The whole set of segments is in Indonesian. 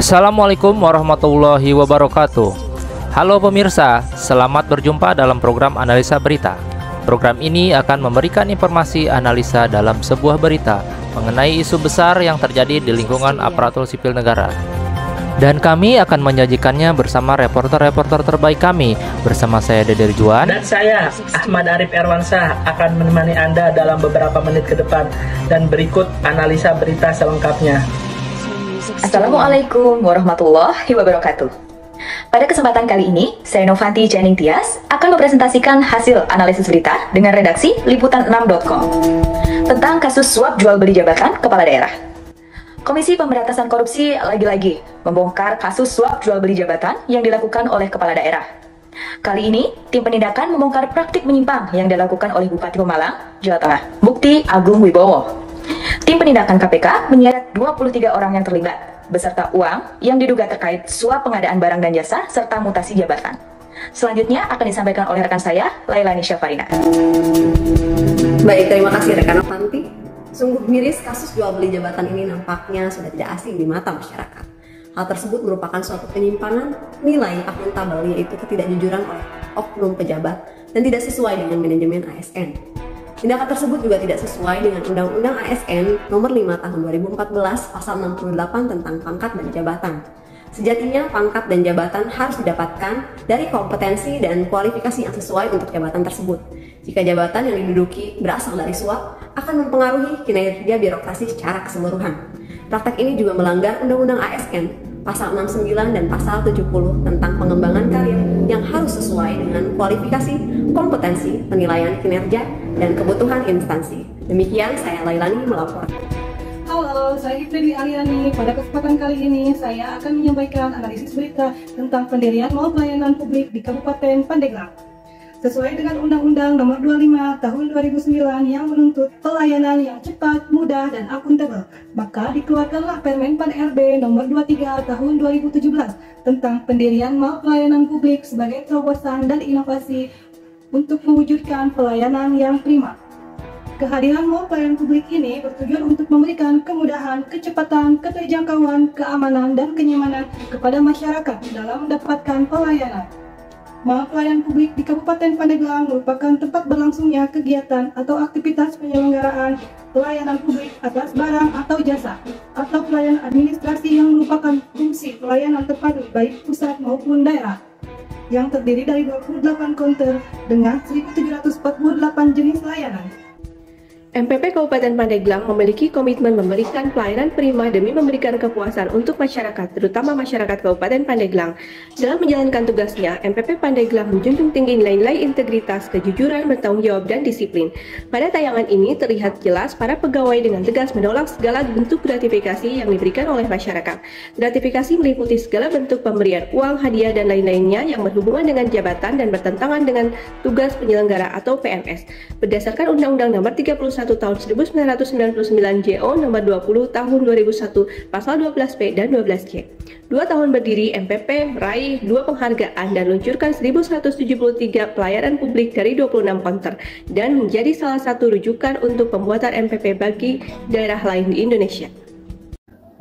Assalamualaikum warahmatullahi wabarakatuh. Halo pemirsa, selamat berjumpa dalam program Analisa Berita. Program ini akan memberikan informasi analisa dalam sebuah berita mengenai isu besar yang terjadi di lingkungan aparatur sipil negara. Dan kami akan menyajikannya bersama reporter-reporter terbaik kami. Bersama saya Dede Juan. Dan saya Ahmad Arif Erwansyah akan menemani Anda dalam beberapa menit ke depan. Dan berikut analisa berita selengkapnya. Assalamualaikum warahmatullahi wabarakatuh. Pada kesempatan kali ini, saya Novanti Janing Tias akan mempresentasikan hasil analisis berita dengan redaksi liputan6.com tentang kasus suap jual beli jabatan kepala daerah. Komisi Pemberantasan Korupsi lagi-lagi membongkar kasus suap jual beli jabatan yang dilakukan oleh kepala daerah. Kali ini, tim penindakan membongkar praktik menyimpang yang dilakukan oleh Bupati Pemalang, Jawa Tengah, Mukti Agung Wibowo. Tim penindakan KPK menyeret 23 orang yang terlibat, beserta uang yang diduga terkait suap pengadaan barang dan jasa serta mutasi jabatan. Selanjutnya akan disampaikan oleh rekan saya, Lailani Syafarina. Baik, terima kasih rekan Novanti. Sungguh miris kasus jual beli jabatan ini nampaknya sudah tidak asing di mata masyarakat. Hal tersebut merupakan suatu penyimpangan nilai akuntabel, yaitu ketidakjujuran oleh oknum pejabat dan tidak sesuai dengan manajemen ASN. Tindakan tersebut juga tidak sesuai dengan Undang-Undang ASN Nomor 5 Tahun 2014 Pasal 68 tentang pangkat dan jabatan. Sejatinya pangkat dan jabatan harus didapatkan dari kompetensi dan kualifikasi yang sesuai untuk jabatan tersebut. Jika jabatan yang diduduki berasal dari suap, akan mempengaruhi kinerja birokrasi secara keseluruhan. Praktek ini juga melanggar Undang-Undang ASN Pasal 69 dan Pasal 70 tentang pengembangan karir yang harus sesuai dengan kualifikasi, kompetensi, penilaian kinerja, dan kebutuhan instansi. Demikian saya Lailani melaporkan. Halo, saya Ifridi Aliani. Pada kesempatan kali ini saya akan menyampaikan analisis berita tentang pendirian mall pelayanan publik di Kabupaten Pandeglang. Sesuai dengan Undang-Undang Nomor 25 Tahun 2009 yang menuntut pelayanan yang cepat, mudah, dan akuntabel, maka dikeluarkanlah Permen Pan RB Nomor 23 Tahun 2017 tentang pendirian mall pelayanan publik sebagai terobosan dan inovasi untuk mewujudkan pelayanan yang prima. Kehadiran mall pelayanan publik ini bertujuan untuk memberikan kemudahan, kecepatan, keterjangkauan, keamanan, dan kenyamanan kepada masyarakat dalam mendapatkan pelayanan. Mall pelayanan publik di Kabupaten Pandeglang merupakan tempat berlangsungnya kegiatan atau aktivitas penyelenggaraan pelayanan publik atas barang atau jasa, atau pelayanan administrasi yang merupakan fungsi pelayanan terpadu baik pusat maupun daerah, yang terdiri dari 28 counter dengan 1.748 jenis layanan. MPP Kabupaten Pandeglang memiliki komitmen memberikan pelayanan prima demi memberikan kepuasan untuk masyarakat, terutama masyarakat Kabupaten Pandeglang. Dalam menjalankan tugasnya, MPP Pandeglang menjunjung tinggi nilai-nilai integritas, kejujuran, bertanggung jawab, dan disiplin. Pada tayangan ini terlihat jelas para pegawai dengan tegas menolak segala bentuk gratifikasi yang diberikan oleh masyarakat. Gratifikasi meliputi segala bentuk pemberian uang, hadiah, dan lain-lainnya yang berhubungan dengan jabatan dan bertentangan dengan tugas penyelenggara atau PNS. Berdasarkan Undang-Undang Nomor 31 Tahun 1999 JO Nomor 20 Tahun 2001 Pasal 12B dan 12C. 2 tahun berdiri, MPP meraih 2 penghargaan dan luncurkan 1.173 pelayanan publik dari 26 counter dan menjadi salah satu rujukan untuk pembuatan MPP bagi daerah lain di Indonesia.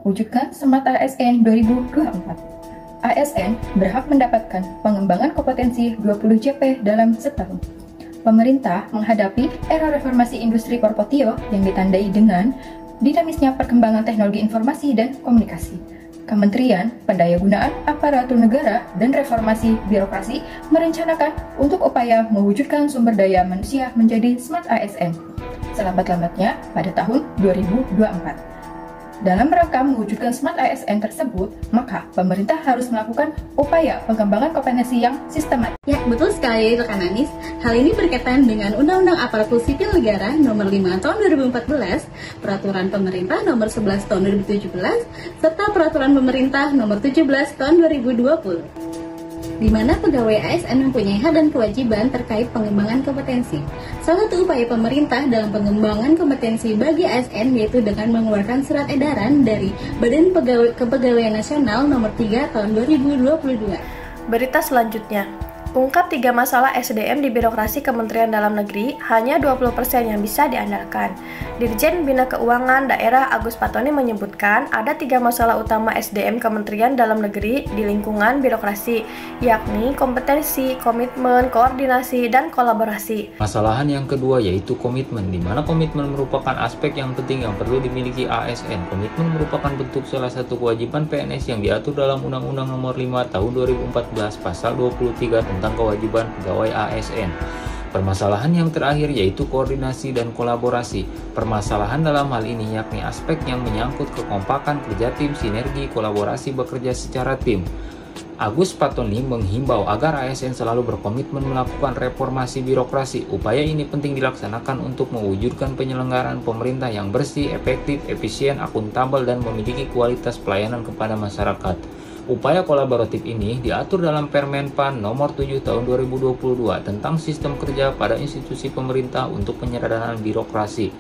Wujudkan Smart ASN 2024. ASN berhak mendapatkan pengembangan kompetensi 20 JP dalam setahun. Pemerintah menghadapi era reformasi industri 4.0 yang ditandai dengan dinamisnya perkembangan teknologi informasi dan komunikasi. Kementerian Pendayagunaan Aparatur Negara dan Reformasi Birokrasi merencanakan untuk upaya mewujudkan sumber daya manusia menjadi Smart ASN selambat-lambatnya pada tahun 2024. Dalam rangka mewujudkan Smart ASN tersebut, maka pemerintah harus melakukan upaya pengembangan kompetensi yang sistematis. Ya, betul sekali rekan Anis. Hal ini berkaitan dengan Undang-Undang Aparatur Sipil Negara Nomor 5 Tahun 2014, Peraturan Pemerintah Nomor 11 Tahun 2017, serta Peraturan Pemerintah Nomor 17 Tahun 2020. Di mana pegawai ASN mempunyai hak dan kewajiban terkait pengembangan kompetensi. Salah satu upaya pemerintah dalam pengembangan kompetensi bagi ASN yaitu dengan mengeluarkan surat edaran dari Badan Kepegawaian Nasional Nomor 3 Tahun 2022. Berita selanjutnya, Ungkap 3 masalah SDM di birokrasi Kementerian Dalam Negeri, hanya 20% yang bisa diandalkan. Dirjen Bina Keuangan Daerah Agus Patoni menyebutkan ada 3 masalah utama SDM Kementerian Dalam Negeri di lingkungan birokrasi, yakni kompetensi, komitmen, koordinasi, dan kolaborasi. Masalahan yang kedua yaitu komitmen, di mana komitmen merupakan aspek yang penting yang perlu dimiliki ASN. Komitmen merupakan bentuk salah satu kewajiban PNS yang diatur dalam Undang-Undang Nomor 5 Tahun 2014 Pasal 23 tentang kewajiban pegawai ASN. Permasalahan yang terakhir yaitu koordinasi dan kolaborasi. Permasalahan dalam hal ini yakni aspek yang menyangkut kekompakan kerja tim, sinergi, kolaborasi bekerja secara tim. Agus Patoni menghimbau agar ASN selalu berkomitmen melakukan reformasi birokrasi. Upaya ini penting dilaksanakan untuk mewujudkan penyelenggaraan pemerintah yang bersih, efektif, efisien, akuntabel, dan memiliki kualitas pelayanan kepada masyarakat. Upaya kolaboratif ini diatur dalam Permenpan Nomor 7 Tahun 2022 tentang sistem kerja pada institusi pemerintah untuk penyederhanaan birokrasi.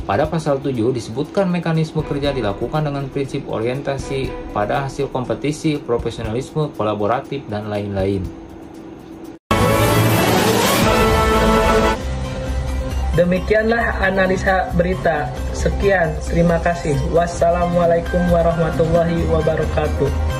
Pada pasal 7 disebutkan mekanisme kerja dilakukan dengan prinsip orientasi pada hasil kompetisi, profesionalisme, kolaboratif, dan lain-lain. Demikianlah analisa berita. Sekian, terima kasih. Wassalamualaikum warahmatullahi wabarakatuh.